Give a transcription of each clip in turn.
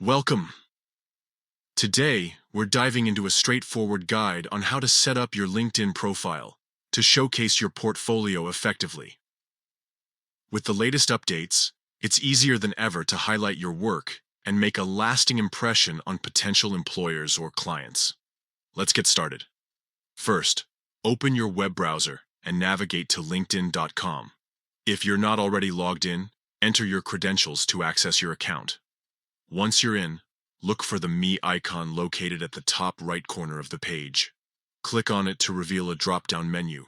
Welcome. Today, we're diving into a straightforward guide on how to set up your LinkedIn profile to showcase your portfolio effectively. With the latest updates, it's easier than ever to highlight your work and make a lasting impression on potential employers or clients. Let's get started. First, open your web browser and navigate to linkedin.com. If you're not already logged in, enter your credentials to access your account. Once you're in, look for the Me icon located at the top right corner of the page. Click on it to reveal a drop-down menu.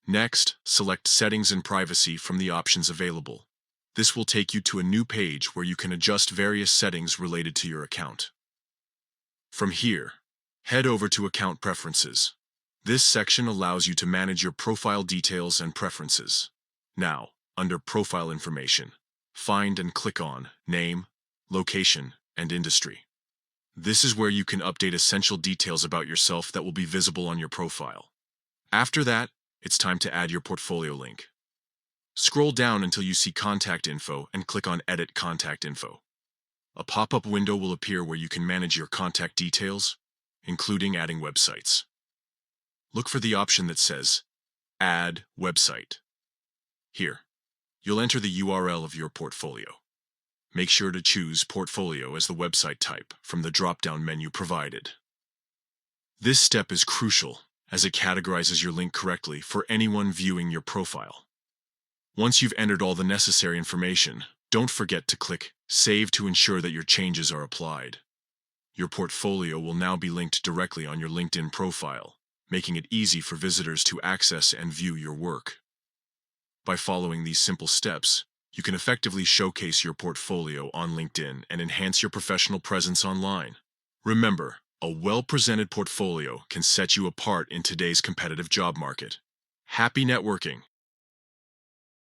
Next, select Settings and Privacy from the options available. This will take you to a new page where you can adjust various settings related to your account. From here, head over to Account Preferences. This section allows you to manage your profile details and preferences. Now, under Profile Information, find and click on Name, Location, and Industry. This is where you can update essential details about yourself that will be visible on your profile. After that, it's time to add your portfolio link. Scroll down until you see Contact Info and click on Edit Contact Info. A pop-up window will appear where you can manage your contact details, including adding websites. Look for the option that says Add Website. Here, you'll enter the URL of your portfolio. Make sure to choose Portfolio as the website type from the drop-down menu provided. This step is crucial as it categorizes your link correctly for anyone viewing your profile. Once you've entered all the necessary information, don't forget to click Save to ensure that your changes are applied. Your portfolio will now be linked directly on your LinkedIn profile, making it easy for visitors to access and view your work. By following these simple steps, you can effectively showcase your portfolio on LinkedIn and enhance your professional presence online. Remember, a well-presented portfolio can set you apart in today's competitive job market. Happy networking!